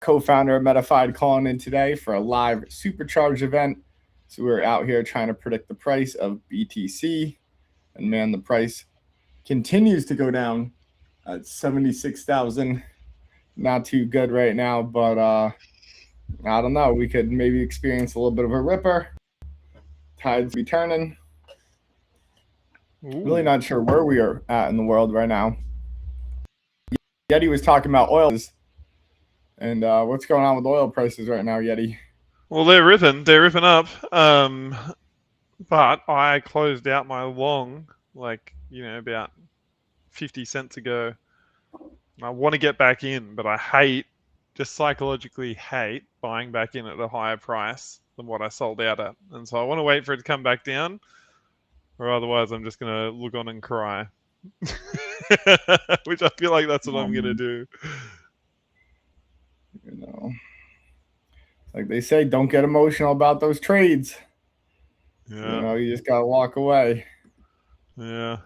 co-founder of Metafide, calling in today for a live supercharge event. So we're out here trying to predict the price of BTC, and man, the price continues to go down at 76,000. Not too good right now, but I don't know. We could maybe experience a little bit of a ripper. Tides be turning. Ooh. Really not sure where we are at in the world right now. Yeti was talking about oil. And what's going on with oil prices right now, Yeti? Well, they're ripping up. But I closed out my long, about 50 cents ago. I want to get back in, but I psychologically hate buying back in at a higher price than what I sold out at. And so I want to wait for it to come back down, or otherwise I'm just going to look on and cry. Which I feel like that's what I'm going to do. You know, like they say, don't get emotional about those trades. Yeah. You just gotta walk away. Yeah.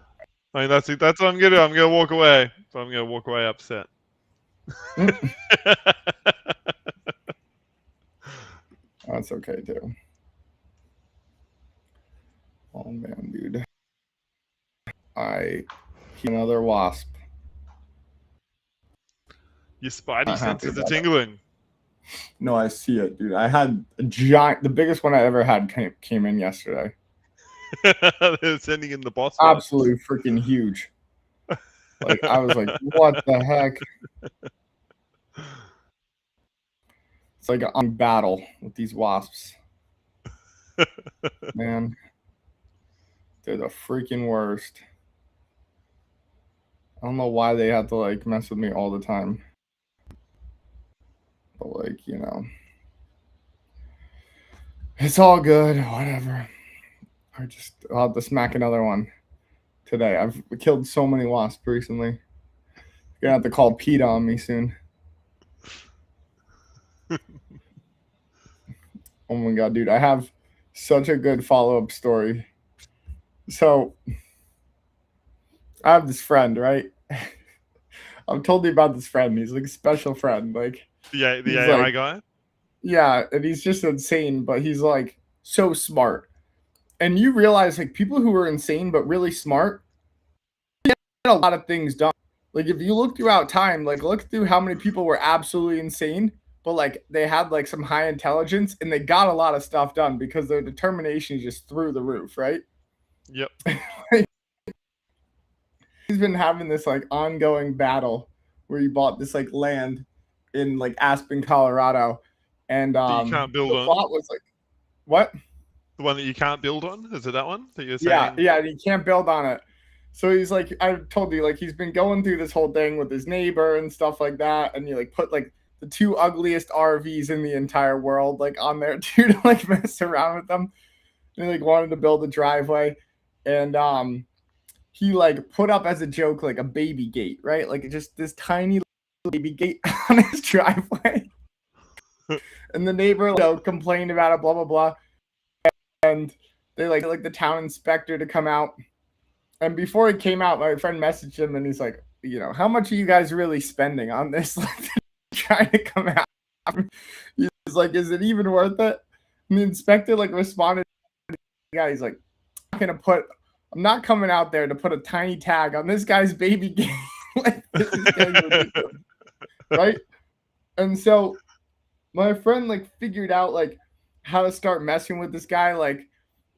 I mean, that's what I'm gonna do. I'm gonna walk away, but I'm gonna walk away upset. That's okay too. Oh man, dude. I hear another wasp. Your spidey senses are tingling. No, I see it, dude. I had a giant, the biggest one I ever had came in yesterday. They're sending in the boss. Absolutely freaking huge. Like, I was like, what the heck? It's like a battle with these wasps. Man. They're the freaking worst. I don't know why they have to, like, mess with me all the time. But, like, it's all good. Whatever. I'll have to smack another one today. I've killed so many wasps recently. You're gonna have to call PETA on me soon. Oh my god, dude. I have such a good follow-up story. So, I have this friend, right? I've told you about this friend. He's like a special friend. Like the AI guy? Yeah, and he's just insane, but he's like so smart. And you realize, like, people who are insane but really smart get a lot of things done. Like, if you look throughout time, like, look through how many people were absolutely insane, but, like, they had, like, some high intelligence, and they got a lot of stuff done because their determination is just through the roof, right? Yep. He's been having this, like, ongoing battle where he bought this, like, land in, like, Aspen, Colorado, and you can't build the on. plot was, like, what? The one that you can't build on? Is it that one that you're saying? Yeah, he can't build on it. So he's like, I told you, like, he's been going through this whole thing with his neighbor and stuff like that, and he, like, put, like, the 2 ugliest RVs in the entire world, like, on there too, to, like, mess around with them. And he, like, wanted to build a driveway, and he, like, put up as a joke, like, a baby gate, right? Like, just this tiny baby gate on his driveway. And the neighbor, complained about it, blah, blah, blah. And they like the town inspector to come out. And before he came out, my friend messaged him and he's like, how much are you guys really spending on this? Like, trying to come out. He's like, is it even worth it? And the inspector, like, responded to the guy. He's like, I'm not coming out there to put a tiny tag on this guy's baby game. Like, this is getting ridiculous. Right? And so my friend, like, figured out, like, how to start messing with this guy. Like,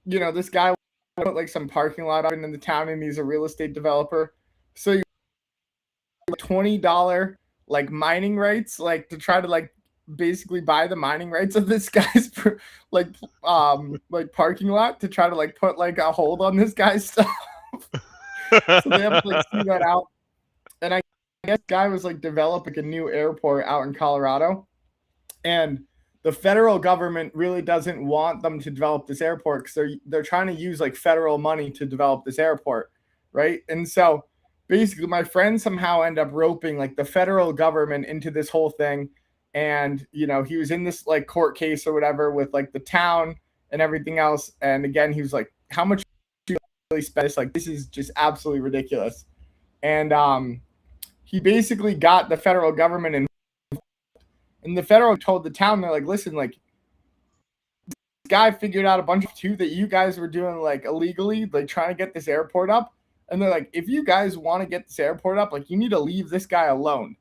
this guy put, like, some parking lot up in the town, and he's a real estate developer. So you $20 like mining rights, like, to try to, like, basically buy the mining rights of this guy's like parking lot, to try to, like, put, like, a hold on this guy's stuff. So they have to, like, see that out. And I guess the guy was, like, developing a new airport out in Colorado, and the federal government really doesn't want them to develop this airport because they're trying to use, like, federal money to develop this airport, right? And so basically my friend somehow ended up roping, like, the federal government into this whole thing. And, he was in this, like, court case or whatever with, like, the town and everything else. And again, he was like, how much do you really spend? It's like, this is just absolutely ridiculous. And he basically got the federal government in. And the federal told the town, they're like, listen, like, this guy figured out a bunch of too that you guys were doing like illegally, like trying to get this airport up. And they're like, if you guys want to get this airport up, like, you need to leave this guy alone.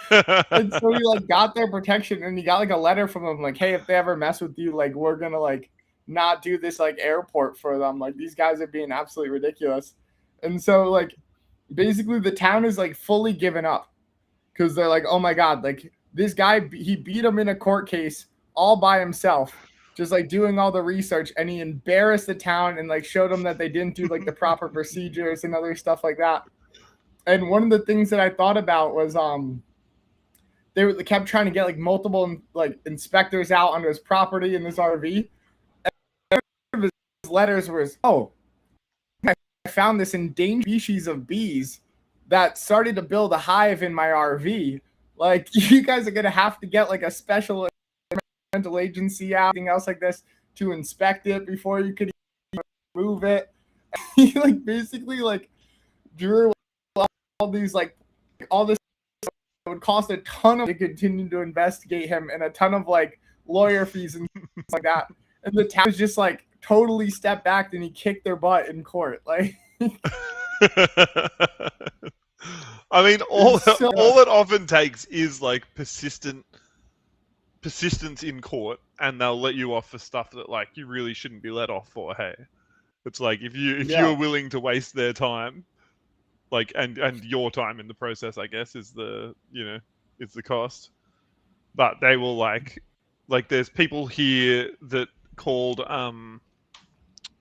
And so he like got their protection, and he got like a letter from them like, hey, if they ever mess with you, like, we're gonna like not do this like airport for them. Like, these guys are being absolutely ridiculous. And so like basically the town is like fully given up because they're like, oh my god, like this guy, he beat him in a court case all by himself, just like doing all the research, and he embarrassed the town and like showed them that they didn't do like the proper procedures and other stuff like that. And one of the things that I thought about was they kept trying to get like multiple like inspectors out on his property in this RV. And one of his letters was, oh, I found this endangered species of bees that started to build a hive in my RV. Like, you guys are gonna have to get like a special environmental agency out, anything else like this, to inspect it before you could even move it. And he like basically like drew all these like all this. It would cost a ton of to continue to investigate him, and a ton of like lawyer fees and stuff like that. And the town was just like totally stepped back, and he kicked their butt in court. Like, I mean, all it often takes is like persistence in court, and they'll let you off for stuff that like you really shouldn't be let off for. Hey, it's like if you're willing to waste their time, like and your time in the process, I guess, is the is the cost. But they will like there's people here that called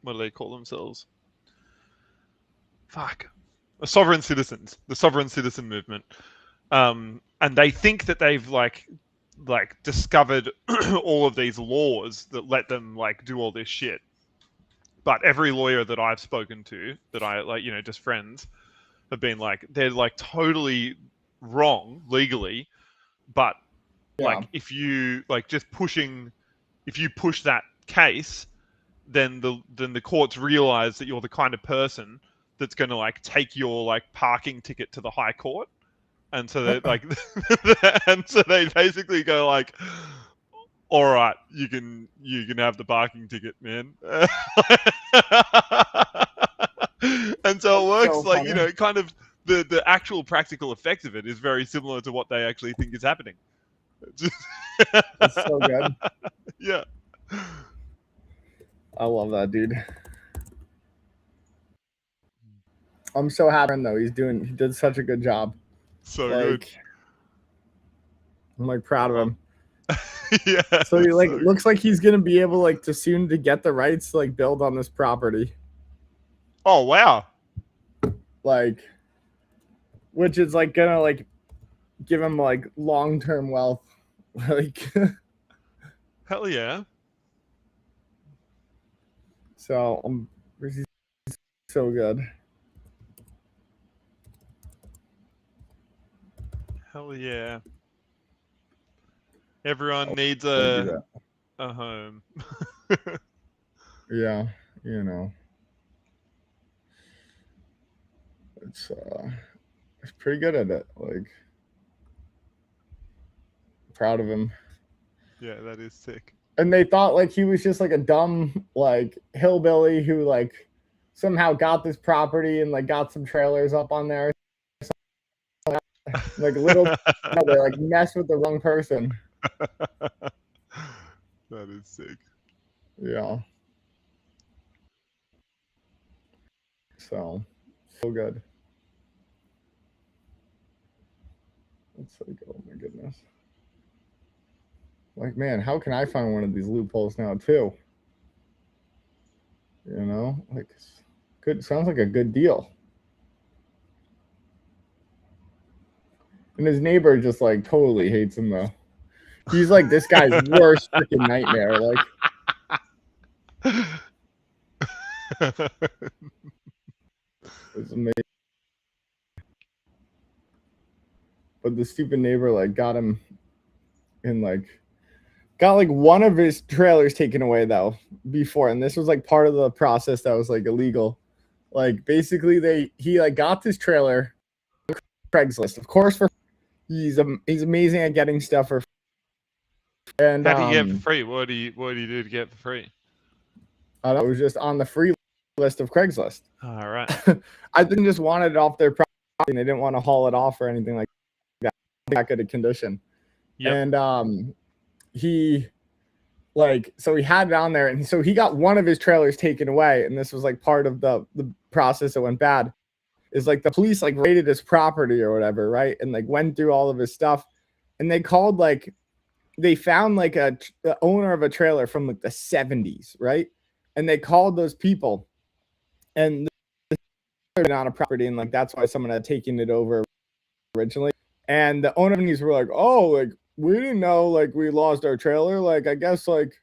what do they call themselves? Fuck. The sovereign citizens, the sovereign citizen movement. And they think that they've like discovered all of these laws that let them like do all this shit. But every lawyer that I've spoken to, that I like, just friends, have been like, they're like totally wrong legally, but like if you like just pushing, if you push that case, then the courts realize that you're the kind of person that's going to like take your like parking ticket to the high court, and so they like, and so they basically go like, all right, you can have the parking ticket, man. And so it works so like kind of the actual practical effect of it is very similar to what they actually think is happening. It's so good. Yeah. I love that dude. I'm so happy though. He did such a good job. So good. I'm like proud of him. Yeah. So he like looks like he's gonna be able like to soon to get the rights to like build on this property. Oh wow. Like, which is like gonna like give him like long-term wealth. Like, hell yeah. So he's so good. Hell yeah. Everyone needs a home. Yeah, it's pretty good at it. Like, proud of him. Yeah, that is sick. And they thought like he was just like a dumb like hillbilly who like somehow got this property and like got some trailers up on there. Like little they like mess with the wrong person. That is sick. Yeah. So good. It's so good. Oh my goodness. Like, man, how can I find one of these loopholes now too? Like, good. Sounds like a good deal. And his neighbor just like totally hates him though. He's like this guy's worst freaking nightmare. Like, it's amazing. But the stupid neighbor like got him in got like one of his trailers taken away though before, and this was like part of the process that was like illegal. Like basically he like got this trailer on Craigslist, of course, He's amazing at getting stuff for and How do you get for free? What do you do to get for free? I don't know, it was just on the free list of Craigslist. All right. I think just wanted it off their property and they didn't want to haul it off or anything like that good a condition. Yep. And he so he had it on there, and so he got one of his trailers taken away, and this was like part of the process that went bad. Is like the police like raided his property or whatever, right? And like went through all of his stuff, and they called they found like the owner of a trailer from like the 70s, right? And they called those people, and they're on a property, and like that's why someone had taken it over originally. And the owner were like, "Oh, like we didn't know, like we lost our trailer. Like I guess like."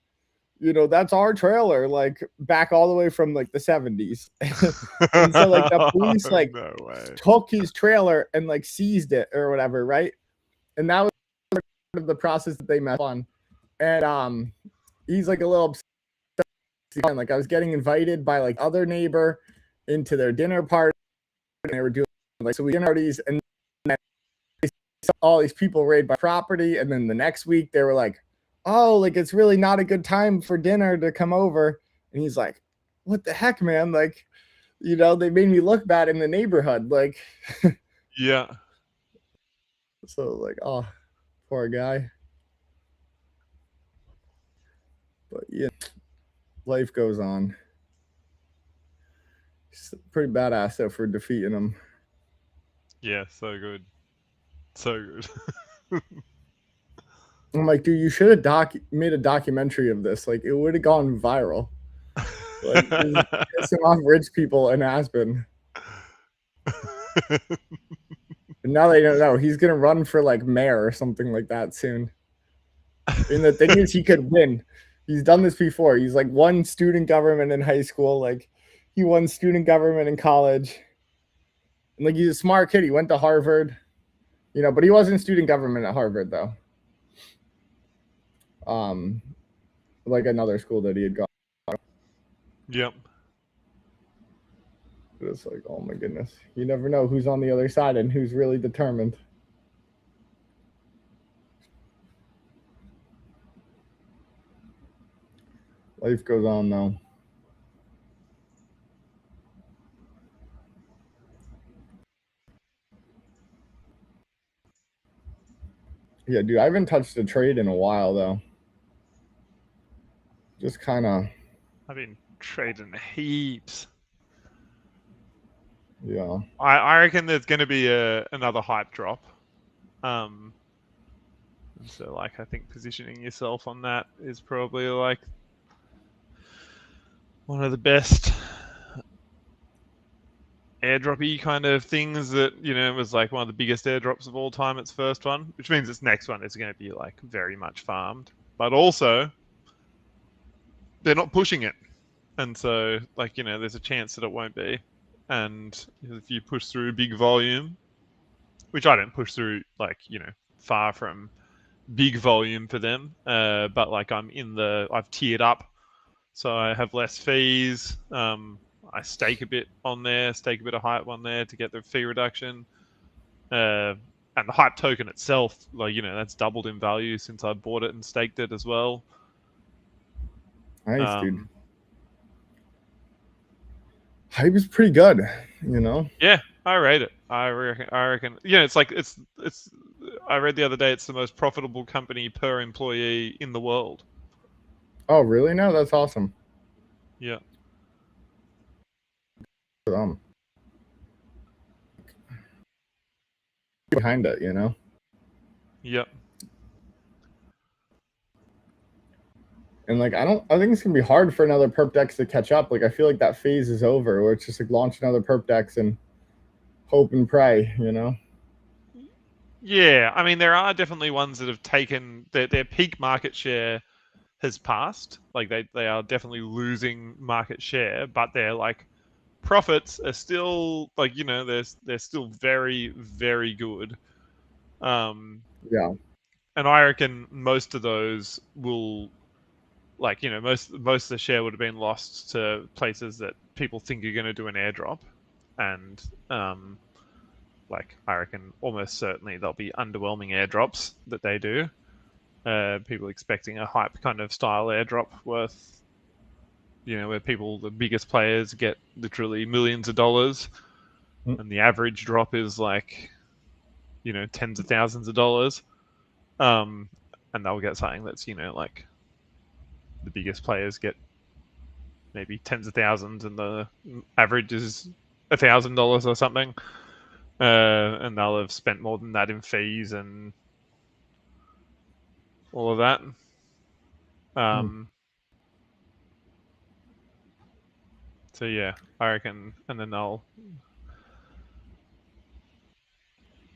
That's our trailer, like back all the way from like the 70s. And so like the police like no took his trailer and like seized it or whatever, right? And that was part of the process that they met on. And he's like a little upset. Like I was getting invited by like other neighbor into their dinner party, and they were doing like so we dinner parties, and then all these people raid my property, and then the next week they were like, oh, like it's really not a good time for dinner to come over. And he's like, what the heck, man? Like, they made me look bad in the neighborhood. Like, yeah. So like, oh, poor guy. But yeah, life goes on. He's pretty badass though for defeating him. Yeah, so good. So good. I'm like, dude, you should have made a documentary of this. Like, it would have gone viral. Like, pissing off rich people in Aspen. And now they don't know. He's gonna run for like mayor or something like that soon. And the thing is, he could win. He's done this before. He's like won student government in high school. Like, he won student government in college. And like, he's a smart kid. He went to Harvard. But he wasn't student government at Harvard though. Like another school that he had gone. Yep. It's like, oh my goodness. You never know who's on the other side and who's really determined. Life goes on though. Yeah, dude, I haven't touched a trade in a while though. Just kind of. I've been trading heaps. Yeah. I reckon there's going to be another hype drop. So like I think positioning yourself on that is probably like one of the best airdroppy kind of things that was like one of the biggest airdrops of all time. Its first one, which means its next one is going to be like very much farmed, but also they're not pushing it, and so like there's a chance that it won't be. And if you push through big volume, which I don't push through like far from big volume for them, but like I've tiered up, so I have less fees. I stake a bit on there, stake a bit of hype on there to get the fee reduction. And the hype token itself, like, that's doubled in value since I bought it and staked it as well. Nice, dude. Hype is pretty good, Yeah, I rate it. I reckon. It's like it's. I read the other day it's the most profitable company per employee in the world. Oh, really? No, that's awesome. Yeah. Behind it, Yep. And like, I think it's gonna be hard for another perp dex to catch up. Like, I feel like that phase is over, where it's just like launch another perp dex and hope and pray, Yeah, I mean there are definitely ones that have taken their peak market share has passed. Like they are definitely losing market share, but they're like profits are still like they're still very, very good. Yeah. And I reckon most of those will like most of the share would have been lost to places that people think are going to do an airdrop, and like I reckon almost certainly there'll be underwhelming airdrops that they do. People expecting a hype kind of style airdrop worth, where the biggest players get literally millions of dollars, and the average drop is like, tens of thousands of dollars. And they'll get something that's, like the biggest players get maybe tens of thousands and the average is $1,000 or something. And they'll have spent more than that in fees and all of that. So yeah, I reckon, and then they'll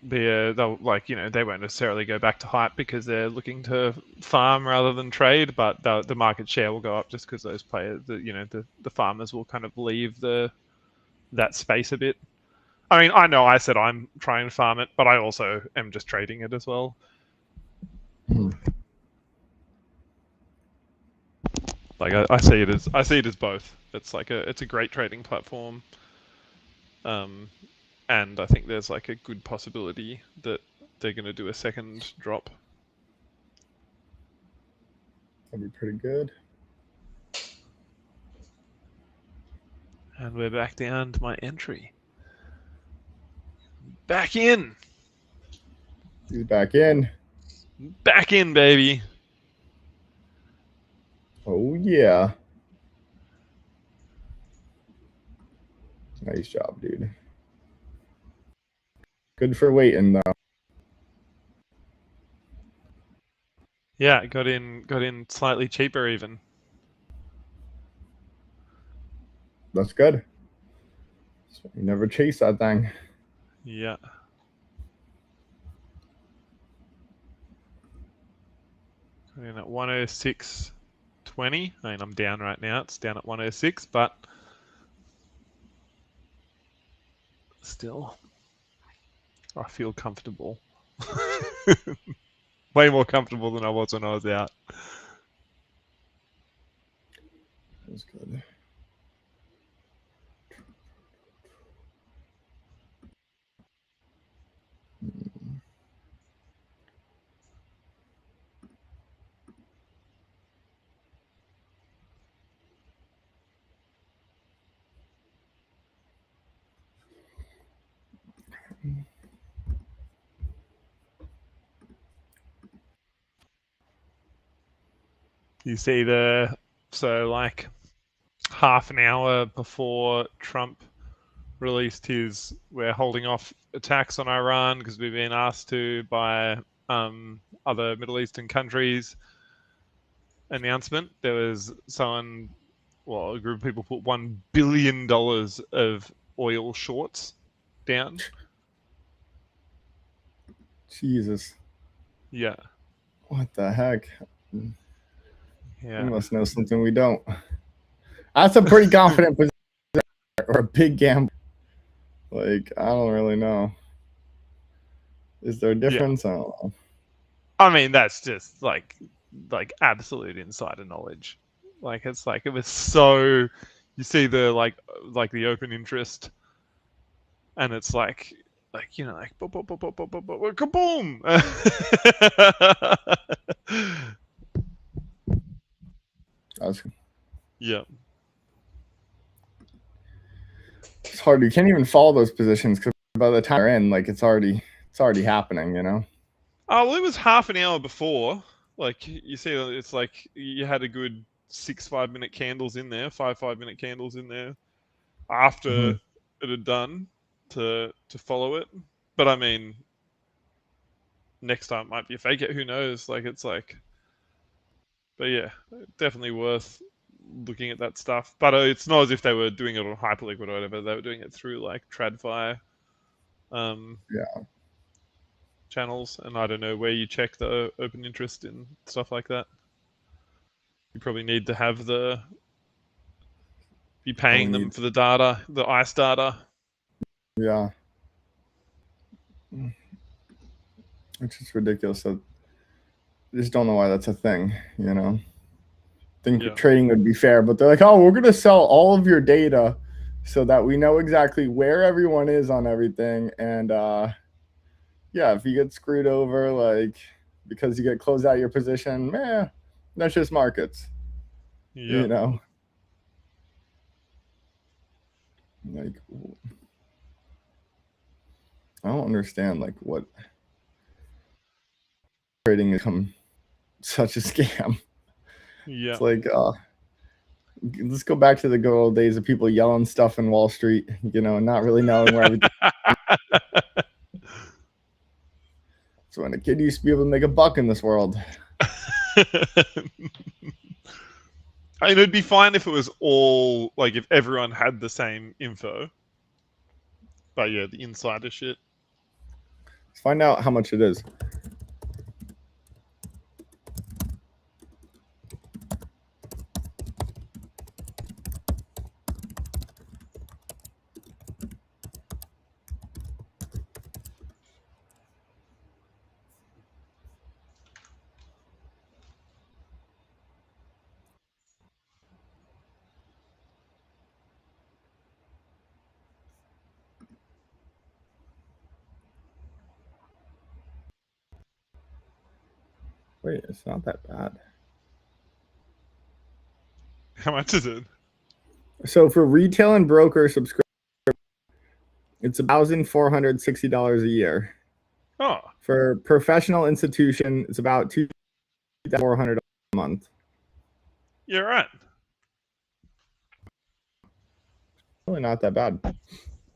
they won't necessarily go back to hype because they're looking to farm rather than trade, but the market share will go up just because those players, the farmers will kind of leave that space a bit. I mean, I know I said I'm trying to farm it, but I also am just trading it as well. Like I see it as both. It's like it's a great trading platform. And I think there's like a good possibility that they're going to do a second drop. That'd be pretty good. And we're back down to my entry. Back in. He's back in. Back in, baby. Oh, yeah. Nice job, dude. Good for waiting, though. Yeah, got in slightly cheaper even. That's good. So you never chase that thing. Yeah. Got in at 106.20. I mean, I'm down right now. It's down at 106, but still, I feel comfortable. Way more comfortable than I was when I was out. That's good. You see so like half an hour before Trump released his "we're holding off attacks on Iran because we've been asked to by other Middle Eastern countries" announcement, there was a group of people put $1 billion of oil shorts down. Jesus. Yeah. What the heck? Yeah. You must know something we don't. That's a pretty confident position or a big gamble. Like, I don't really know. Is there a difference? Yeah. I don't know. I mean, that's just like absolute insider knowledge. Like it's like it was so you see the like the open interest, and it's like kaboom. Yeah. It's hard. You can't even follow those positions because by the time you're in, like it's already happening, you know? Oh, well, it was half an hour before. Like you see, it's like you had a good 6 5-minute candles in there, 5-minute candles in there after it had done to follow it. But I mean, next time it might be a fake it. Who knows? Like it's like, but yeah, definitely worth looking at that stuff. But it's not as if they were doing it on Hyperliquid or whatever. They were doing it through like TradFi. Channels, and I don't know where you check the open interest in stuff like that. You probably need to have be paying them for the data, the ICE data. Yeah. Which is ridiculous. I just don't know why that's a thing, you know? I think trading would be fair, but they're like, oh, we're going to sell all of your data so that we know exactly where everyone is on everything. And yeah, if you get screwed over, like because you get closed out of your position, man, that's just markets. Yeah. You know, like I don't understand like what trading has become such a scam. Yeah. It's like let's go back to the good old days of people yelling stuff in Wall Street, you know, and not really knowing where everything. So when a kid used to be able to make a buck in this world. I mean, it'd be fine if it was all like if everyone had the same info. But yeah, the insider shit. Let's find out how much it is. Wait, it's not that bad. How much is it? So for retail and broker subscription, it's $1,460 a year. Oh. For professional institution, it's about $2,400 a month. You're right. Really not that bad.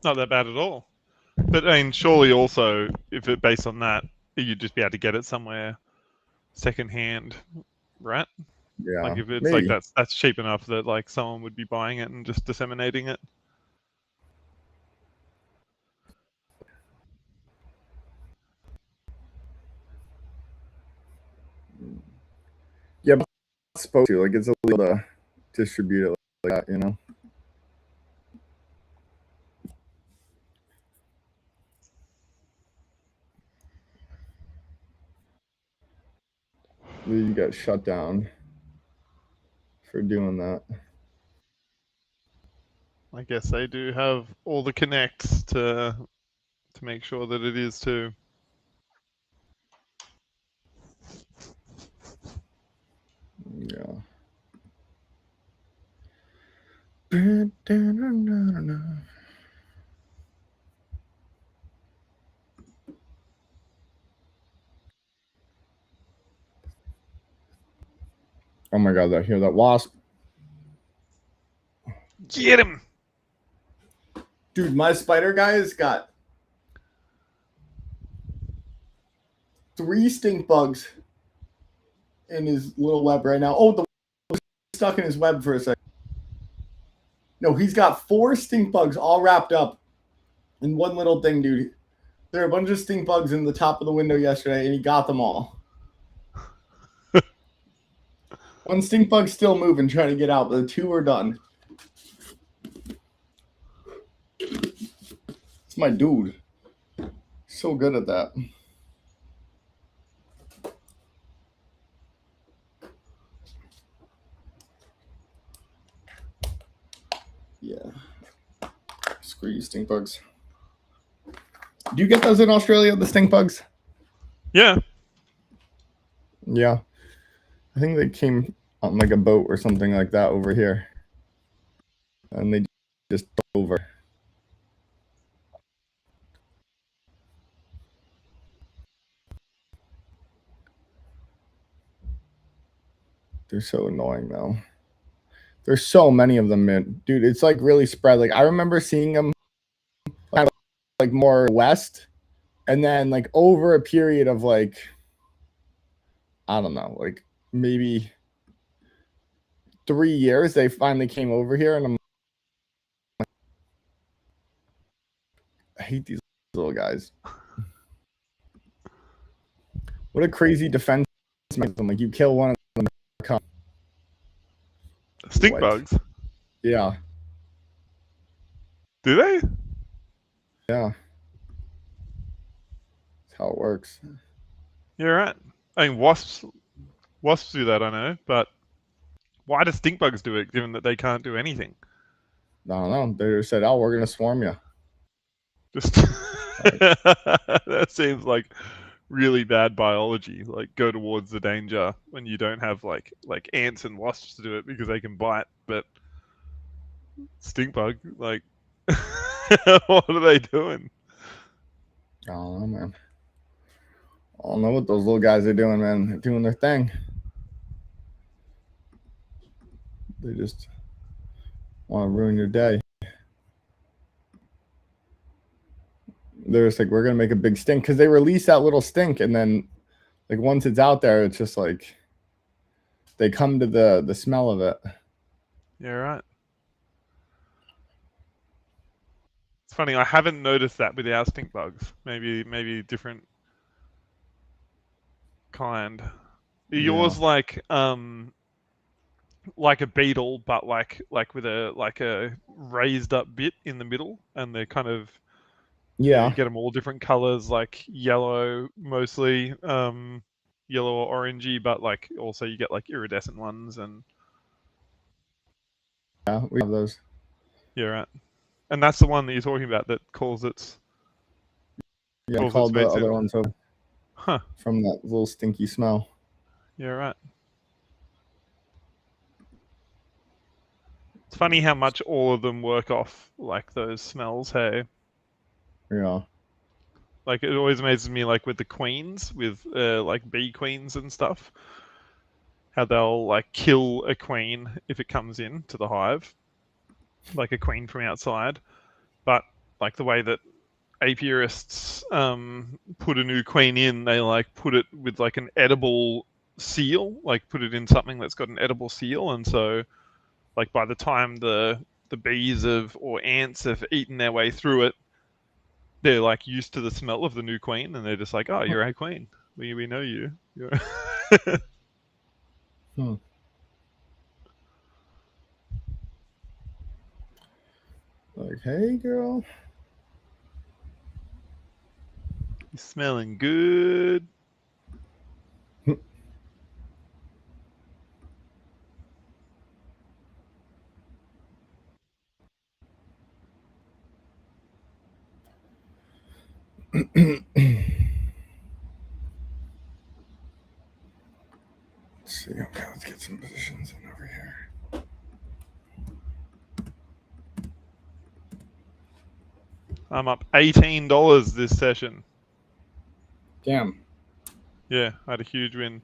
Not that bad at all. But I mean, surely also, if it based on that, you'd just be able to get it somewhere secondhand, right? Yeah, like if it's maybe. like that's cheap enough that like someone would be buying it and just disseminating it. Yeah, but it's supposed to. Like it's illegal to distribute it like that, you know. You got shut down for doing that. I guess they do have all the connects to make sure that it is too. Yeah. Oh my god, I hear that wasp. Get him! Dude, my spider guy's got 3 stink bugs in his little web right now. Oh, the stuck in his web for a second. No, he's got 4 stink bugs all wrapped up in one little thing, dude. There are a bunch of stink bugs in the top of the window yesterday, and he got them all. One stink bug's still moving, trying to get out, but the 2 are done. It's my dude. So good at that. Yeah. Screw you, stink bugs. Do you get those in Australia, the stink bugs? Yeah. Yeah. I think they came on like a boat or something like that over here. And they just over. They're so annoying though. There's so many of them, man. Dude, it's like really spread. Like I remember seeing them kind of like more west, and then like over a period of like I don't know, like maybe 3 years, they finally came over here, and I hate these little guys. What a crazy defense mechanism! Like you kill one of them, come. Stink What? bugs. Yeah, Do they? yeah. That's how it works. You're right. I mean, wasps do that, I know, but why do stink bugs do it, given that they can't do anything? I don't know. They just said, "Oh, we're gonna swarm you." Just that seems like really bad biology. Like go towards the danger when you don't have like ants and wasps to do it because they can bite, but stink bug, like what are they doing? I don't know, man. I don't know what those little guys are doing, man. They're doing their thing. They just want to ruin your day. They're just like, we're gonna make a big stink because they release that little stink, and then like once it's out there, it's just like they come to the smell of it. Yeah, right. It's funny. I haven't noticed that with our stink bugs. Maybe different kind. Yours like a beetle, but like with a raised up bit in the middle, and they're kind of you get them all different colors, like yellow mostly, yellow or orangey, but like also you get like iridescent ones and yeah, we have those. Yeah, right. And that's the one that you're talking about that calls its Yeah, called the other ones over. Huh. From that little stinky smell. Yeah, right. It's funny how much all of them work off like those smells, hey? Yeah. Like it always amazes me, like with the queens, with like bee queens and stuff, how they'll like kill a queen if it comes in to the hive, like a queen from outside. But like the way that apiarists put a new queen in, they like put it with like an edible seal, like put it in something that's got an edible seal, and so like by the time the bees or ants have eaten their way through it, they're like used to the smell of the new queen, and they're just like, "Oh, you're our queen. We know you." Hmm. Like, hey, girl. You're smelling good. Let's see. Okay, let's get some positions in over here. I'm up $18 this session. Damn. Yeah, I had a huge win.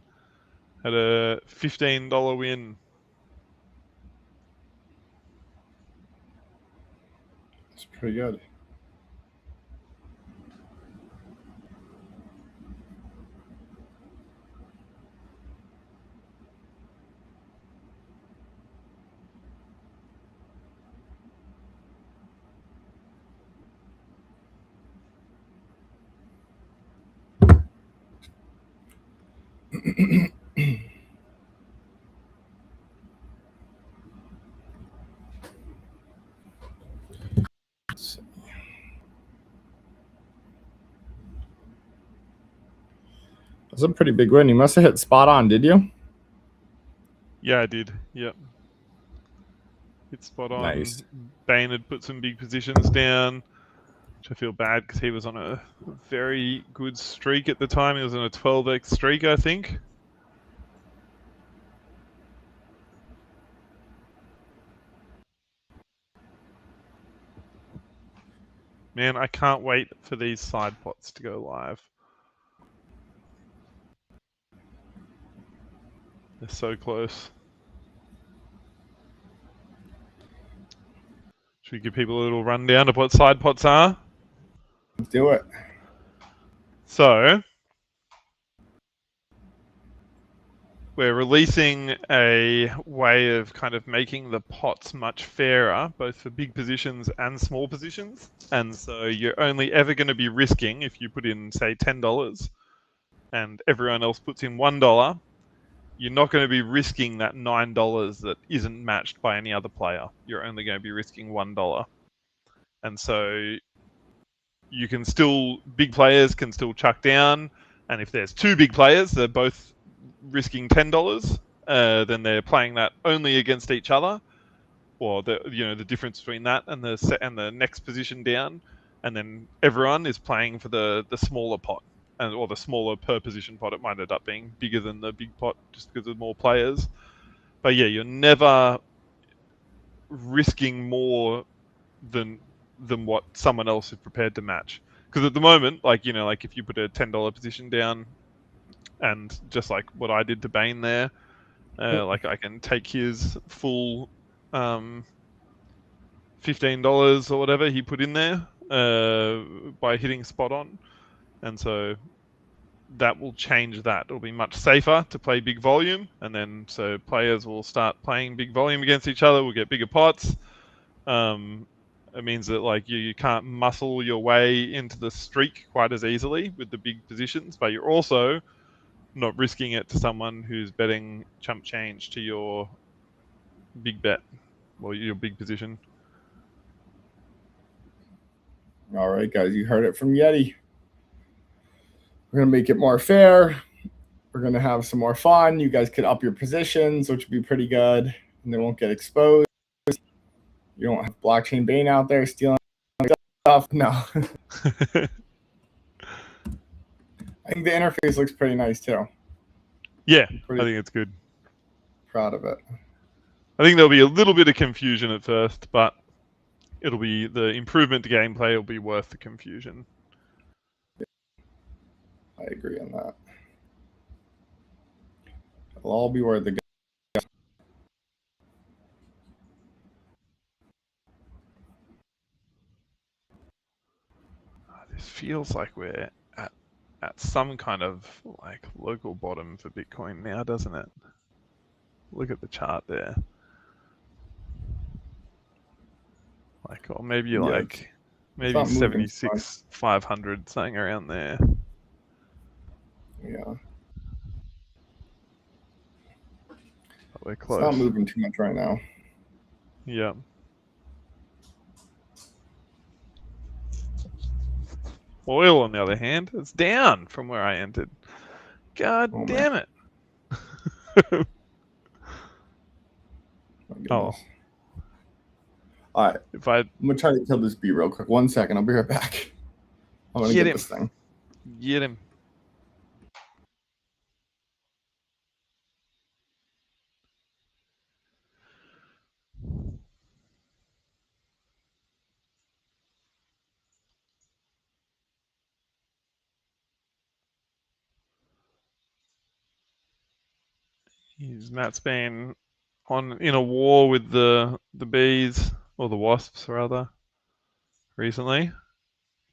Had a $15 win. It's pretty good. That's a pretty big win. You must have hit spot on, did you? Yeah, I did. Yep. Hit spot on. Nice. Bane had put some big positions down, which I feel bad because he was on a very good streak at the time. He was on a 12x streak, I think. Man, I can't wait for these side pots to go live. They're so close. Should we give people a little rundown of what side pots are? Let's do it. So, we're releasing a way of kind of making the pots much fairer, both for big positions and small positions. And so you're only ever going to be risking, if you put in, say, $10 and everyone else puts in $1, you're not going to be risking that $9 that isn't matched by any other player. You're only going to be risking $1. And so you can still, big players can still chuck down. And if there's two big players, they're both risking $10, then they're playing that only against each other. or the difference between that and the next position down, and then everyone is playing for the smaller pot, or the smaller per position pot. It might end up being bigger than the big pot just because of more players. But yeah, you're never risking more than what someone else is prepared to match. Because at the moment, like if you put a $10 position down, and just like what I did to Bane there, like I can take his full $15 or whatever he put in there by hitting spot on, and so that will change that. It'll be much safer to play big volume, and then so players will start playing big volume against each other. We'll get bigger pots. It means that like you can't muscle your way into the streak quite as easily with the big positions, but you're also not risking it to someone who's betting chump change to your big bet or your big position. All right, guys, you heard it from Yeti. We're gonna make it more fair. We're gonna have some more fun. You guys could up your positions, which would be pretty good, and they won't get exposed. You don't have blockchain Bane out there stealing stuff. No. I think the interface looks pretty nice too. Yeah, I think it's good. Proud of it. I think there'll be a little bit of confusion at first, but it'll be the improvement to gameplay will be worth the confusion. I agree on that. It'll all be worth the. This feels like we're at some kind of like local bottom for Bitcoin now, doesn't it? Look at the chart there. Like, or maybe Yeah, like maybe 76,500, something around there. Yeah. But we're close. It's not moving too much right now. Yeah. Oil, on the other hand, is down from where I entered. God damn it. Oh. All right. I'm going to try to kill this bee real quick. 1 second. I'll be right back. I'm going to get this thing. Get him. Matt's been in a war with the bees, or the wasps rather, recently.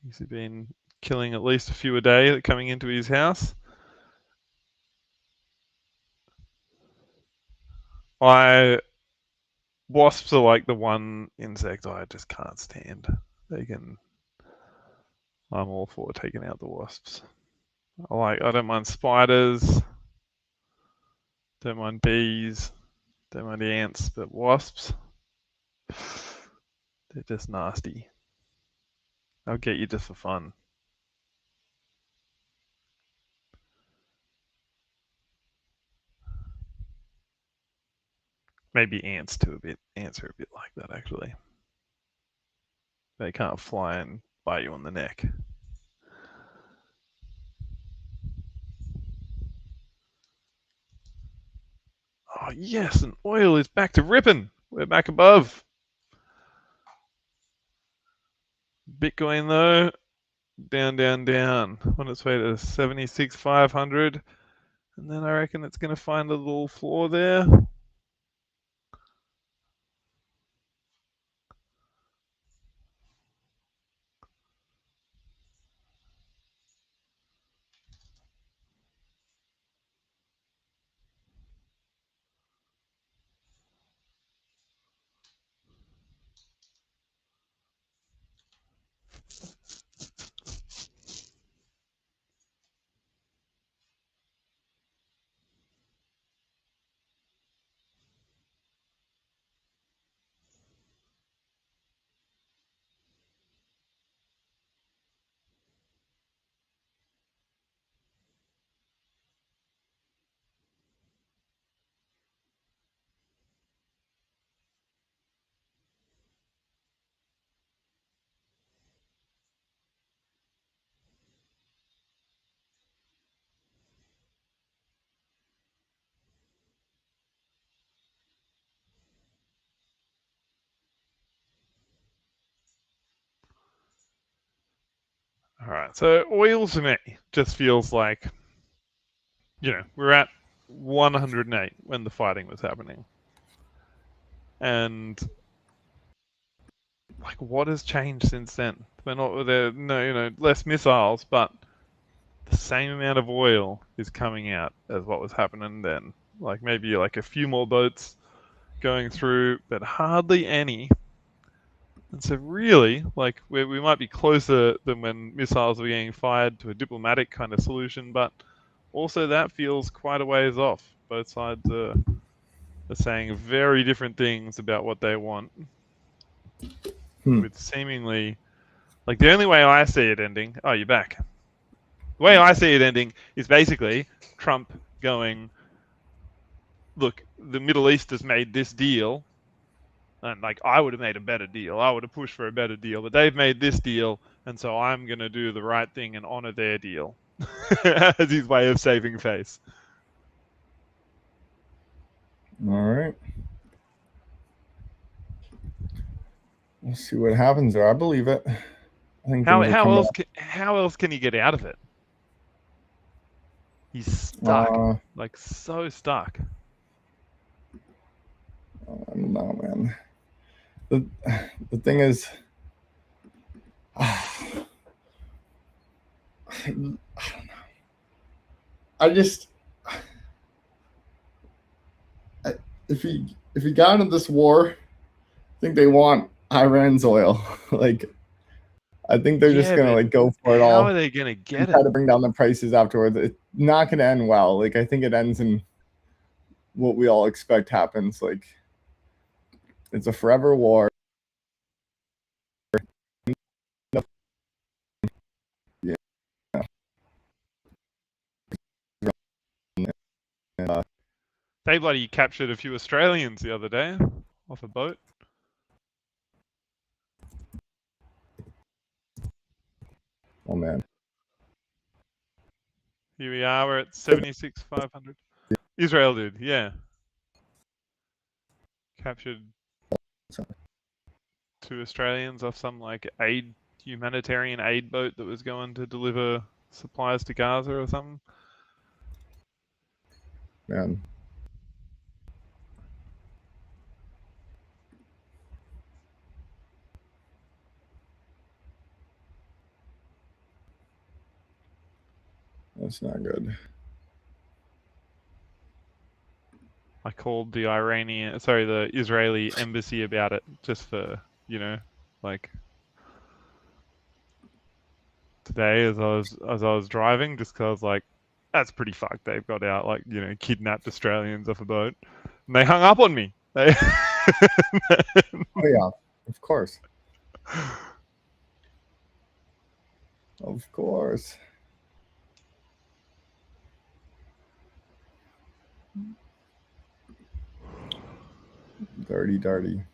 He's been killing at least a few a day coming into his house. Wasps are like the one insect I just can't stand. I'm all for taking out the wasps. I don't mind spiders, don't mind bees, don't mind ants, but wasps, they're just nasty. They'll get you just for fun. Maybe ants too a bit. Ants are a bit like that actually. They can't fly and bite you on the neck. Oh yes, and oil is back to ripping. We're back above. Bitcoin though, down, down, down. On its way to 76,500. And then I reckon it's going to find a little floor there. All right. So oil to me just feels like, we're at 108 when the fighting was happening. And like, what has changed since then? We're not there, no, less missiles, but the same amount of oil is coming out as what was happening then. Like maybe like a few more boats going through, but hardly any. And so really, like we might be closer than when missiles were getting fired to a diplomatic kind of solution, but also that feels quite a ways off. Both sides are saying very different things about what they want, with seemingly like the only way I see it ending. Oh, you're back. The way I see it ending is basically Trump going, look, the Middle East has made this deal, and like I would have made a better deal. I would have pushed for a better deal, but they've made this deal, and so I'm going to do the right thing and honor their deal as his way of saving face. All right. We'll see what happens there. I believe it. I think how else can he get out of it? He's stuck, like so stuck. I don't know, man. The thing is, I don't know. If he got into this war, I think they want Iran's oil. Like, I think they're just gonna like go for it all. How are they gonna get it? Try to bring down the prices afterwards. It's not gonna end well. Like, I think it ends in what we all expect happens. Like, it's a forever war. Yeah. They bloody captured a few Australians the other day off a boat. Oh man. Here we are. We're at 76,500. Israel did, yeah. Captured 2 Australians off some like humanitarian aid boat that was going to deliver supplies to Gaza or something. Man. That's not good. I called the Israeli embassy about it just for, like today as I was driving, just because like that's pretty fucked. They've got out like kidnapped Australians off a boat, and they hung up on me. Oh yeah, of course. Of course. Dirty. Dun,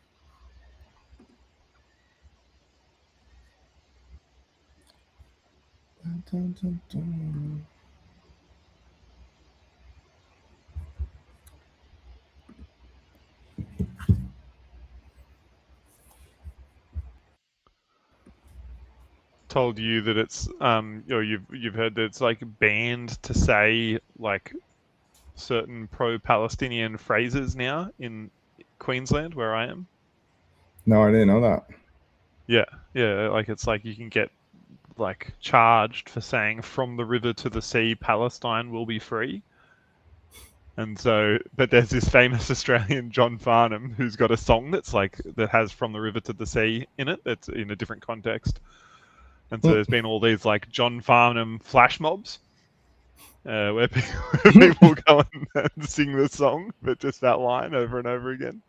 dun, dun. Told you that it's you've heard that it's like banned to say like certain pro-Palestinian phrases now in Queensland where I am. No, I didn't know that. Yeah, like it's like you can get like charged for saying "from the river to the sea, Palestine will be free." And so, but there's this famous Australian John Farnham who's got a song that's like that has "from the river to the sea" in it. That's in a different context. And so there's been all these like John Farnham flash mobs where people go and sing the song, but just that line over and over again.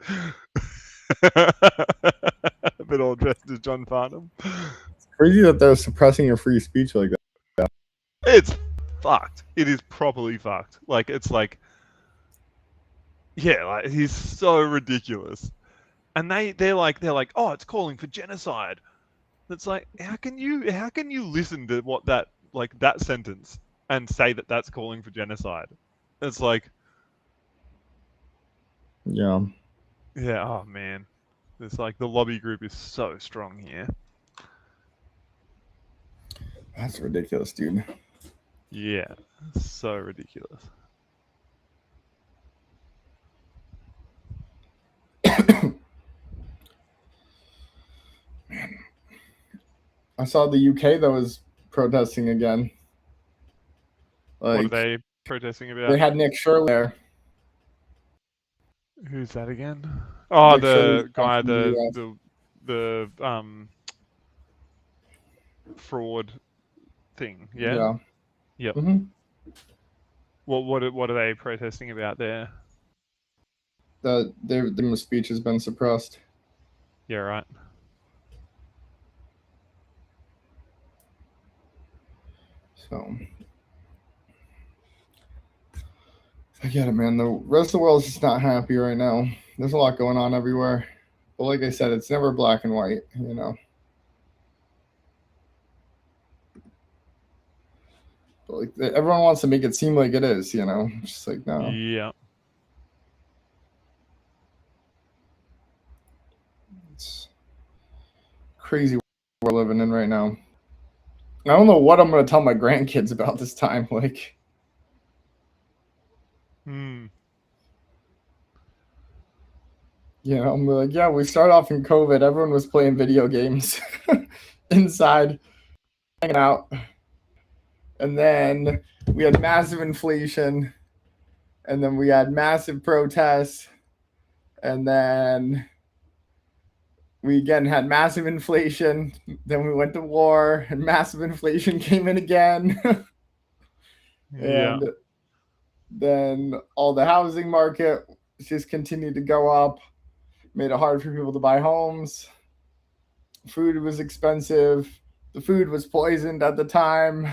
But all dressed as John Farnham. It's crazy that they're suppressing your free speech like that. It's fucked. It is properly fucked. Like, it's like, yeah, like he's so ridiculous. And they're like, oh, it's calling for genocide. It's like, how can you listen to what that sentence and say that that's calling for genocide? It's like, Yeah. oh man, it's like the lobby group is so strong here. That's ridiculous, dude. Yeah, so ridiculous. I saw the UK that was protesting again. What are Like they protesting they about? had Nick Shirley there. Who's that again? Oh, Nick Shirley's the back guy, from the US. the fraud thing. Yeah. Yeah. Yep. hmm What are they protesting about there? That their speech has been suppressed. Yeah, right. So I get it, man. The rest of the world is just not happy right now. There's a lot going on everywhere. But like I said, it's never black and white, you know. But like everyone wants to make it seem like it is, you know. It's just like no. Yeah. It's crazy we're living in right now. I don't know what I'm gonna tell my grandkids about this time. Like, Hmm. you know, I'm like, yeah, we started off in COVID. Everyone was playing video games inside, hanging out, and then we had massive inflation, and then we had massive protests, and then we again had massive inflation. Then we went to war, and massive inflation came in again, Yeah. and then all the housing market just continued to go up, made it hard for people to buy homes. Food was expensive. The food was poisoned at the time.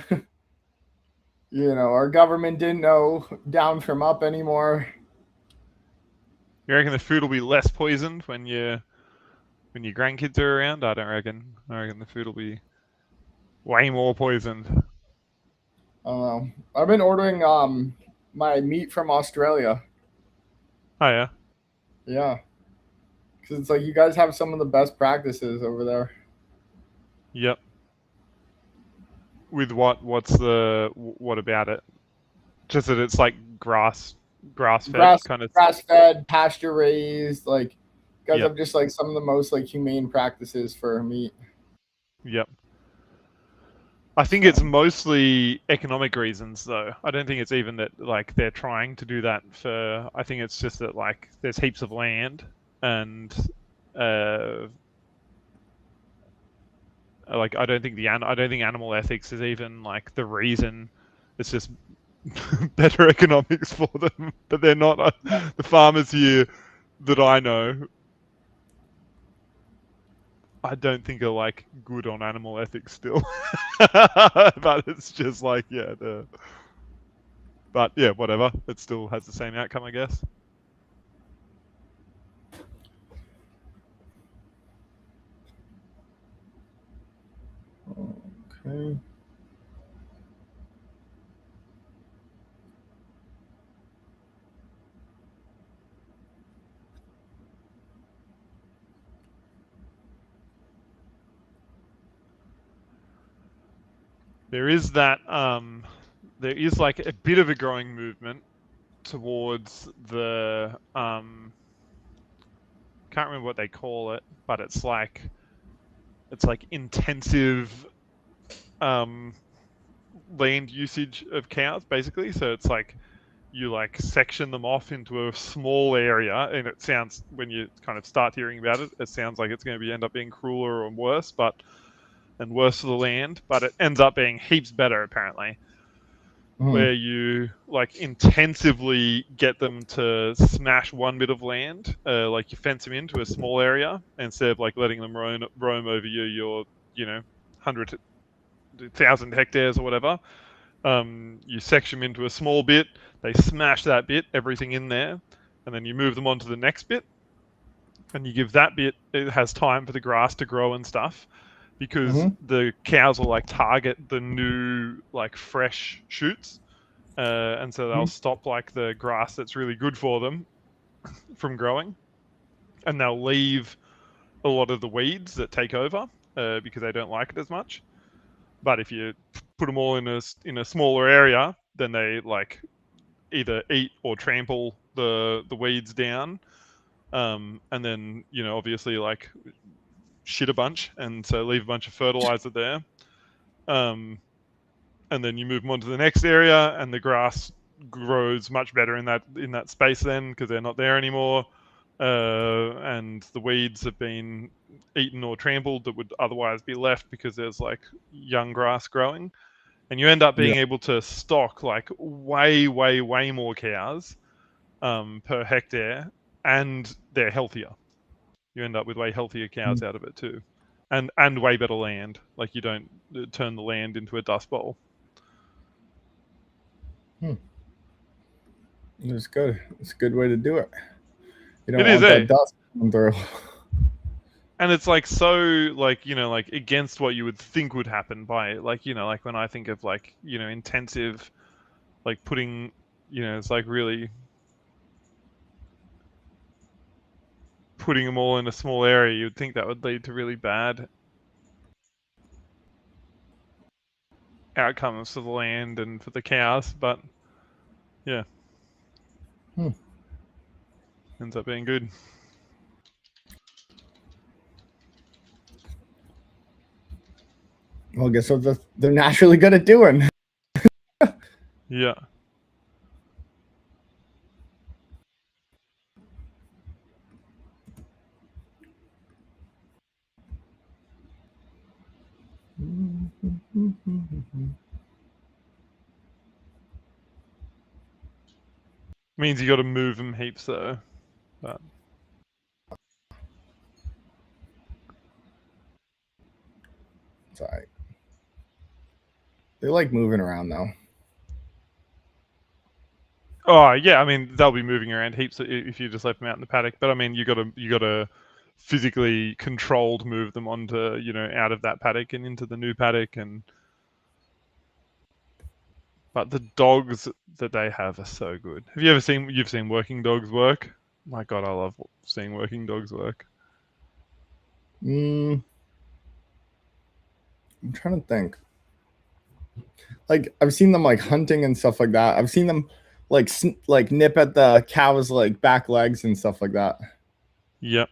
You know, our government didn't know down from up anymore. You reckon the food will be less poisoned when your grandkids are around? I don't reckon. I reckon the food will be way more poisoned. I don't know. I've been ordering my meat from Australia. Oh yeah. Yeah, because it's like you guys have some of the best practices over there. Yep. With what? What about it? Just that it's like grass fed Grass kind of. grass fed, pasture raised. Like, you guys Yep. have just like some of the most like humane practices for meat. Yep. I think So it's mostly economic reasons, though. I don't think it's even that like they're trying to do that for. I think it's just that like there's heaps of land, and like I don't think animal ethics is even like the reason. It's just better economics for them, but they're not the farmers here that I know. I don't think are like good on animal ethics still, but it's just like but yeah, whatever. It still has the same outcome, I guess. okay. There is that there is like a bit of a growing movement towards the can't remember what they call it, but it's like intensive um land usage of cows basically. So it's like you like section them off into a small area, and it sounds, when you kind of start hearing about it, it sounds like it's going to end up being crueler and worse, and worse for the land, but it ends up being heaps better apparently, Mm. where you like intensively get them to smash one bit of land, like you fence them into a small area instead of like letting them roam over your 100,000 hectares or whatever. You section them into a small bit, they smash that bit, everything in there, and then you move them on to the next bit, and you give that bit, it has time for the grass to grow and stuff, because hmm the cows will like target the new like fresh shoots, and so they'll stop like the grass that's really good for them from growing, and they'll leave a lot of the weeds that take over because they don't like it as much. But if you put them all in a smaller area, then they like either eat or trample the weeds down, and then obviously like shit a bunch, and so leave a bunch of fertilizer there. And then you move them on to the next area, and the grass grows much better in that space then because they're not there anymore. And the weeds have been eaten or trampled that would otherwise be left because there's like young grass growing, and you end up being able to stock like way more cows per hectare, and they're healthier. You end up with way healthier cows out of it too, and way better land. Like you don't turn the land into a dust bowl. It's good. It's a good way to do it. You don't It is, want that dust coming through. And it's like so like like against what you would think would happen by like like when I think of like intensive like putting it's like really putting them all in a small area. You'd think that would lead to really bad outcomes for the land and for the cows, but yeah, ends up being good. Well, guess what they're naturally good at doing. Yeah. Means you got to move them heaps though. But It's all right. They like moving around though. oh yeah, I mean they'll be moving around heaps if you just left them out in the paddock. But I mean you gotta physically controlled move them onto out of that paddock and into the new paddock. And but the dogs that they have are so good. Have you ever seen working dogs work? My God, I love seeing working dogs work. I'm trying to think. Like I've seen them like hunting and stuff like that. I've seen them like nip at the cows like back legs and stuff like that. Yep.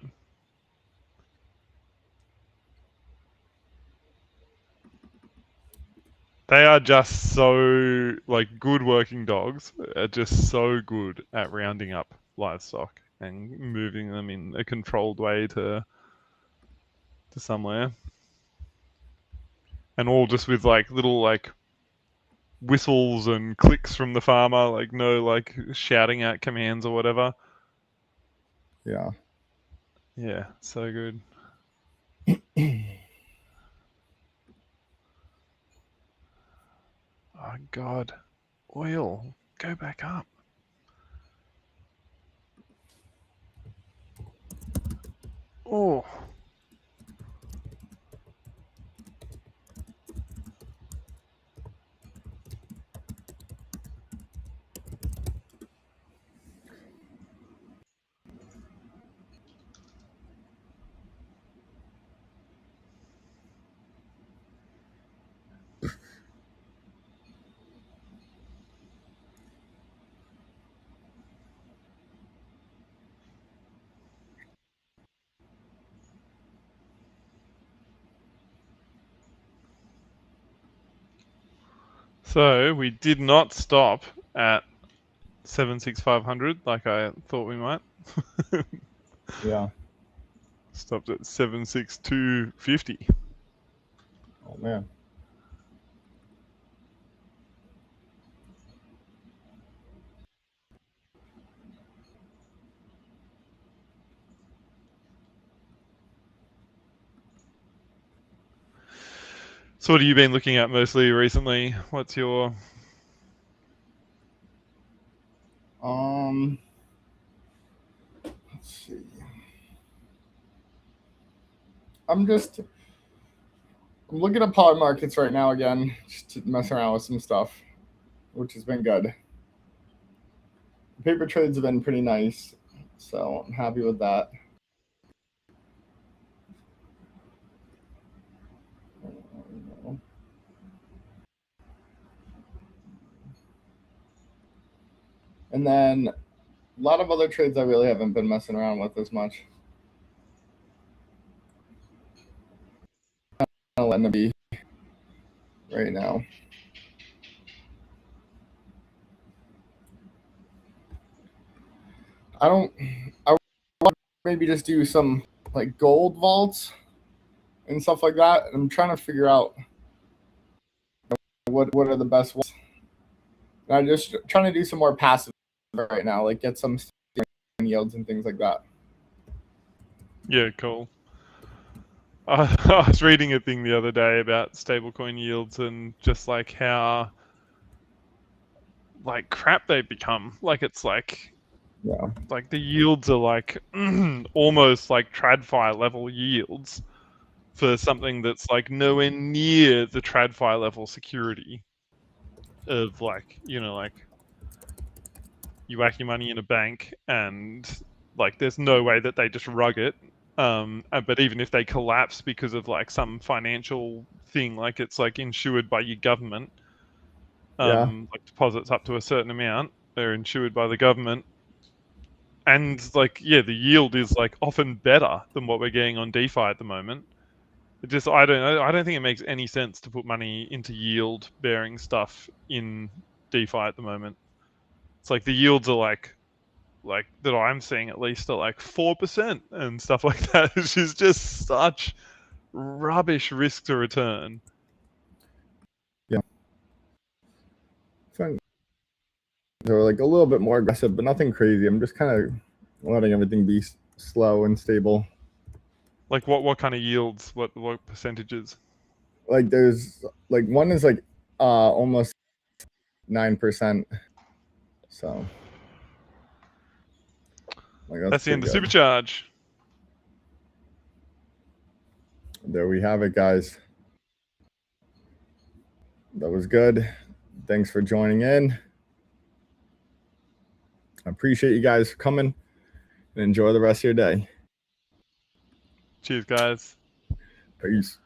They are just so like good working dogs. Are just so good at rounding up livestock and moving them in a controlled way to somewhere, and all just with like little like whistles and clicks from the farmer, like no like shouting out commands or whatever. Yeah. Yeah, so good. Oh God, oil, go back up. Oh. So we did not stop at 76500 like I thought we might. Yeah. Stopped at 76250. Oh man. So what have you been looking at mostly recently? What's your let's see. I'm looking at pod markets right now again, just to mess around with some stuff, which has been good. The paper trades have been pretty nice, so I'm happy with that. And then a lot of other trades I really haven't been messing around with as much. I'm letting it be right now. I want to maybe just do some like gold vaults and stuff like that. I'm trying to figure out what are the best ones. And I'm just trying to do some more passive right now, like get some yields and things like that. Yeah, cool. I was reading a thing the other day about stablecoin yields and just like how like crap they've become. Like it's like Yeah. like the yields are like almost like TradFi level yields for something that's like nowhere near the TradFi level security of like, you know, like you whack your money in a bank and like there's no way that they just rug it. But even if they collapse because of like some financial thing, like it's like insured by your government, Yeah. like deposits up to a certain amount, they're insured by the government. And like, yeah, the yield is like often better than what we're getting on DeFi at the moment. It just, I don't think it makes any sense to put money into yield bearing stuff in DeFi at the moment. It's like the yields are like that I'm seeing at least are like 4% and stuff like that, which is just such rubbish risk to return. Yeah. They're like a little bit more aggressive, but nothing crazy. I'm just kind of letting everything be slow and stable. Like what kind of yields? What percentages? Like there's like one is like almost 9%. So like That's the pretty end of good. supercharge. There we have it, guys. That was good. Thanks for joining in. I appreciate you guys coming and enjoy the rest of your day. Cheers, guys. Peace.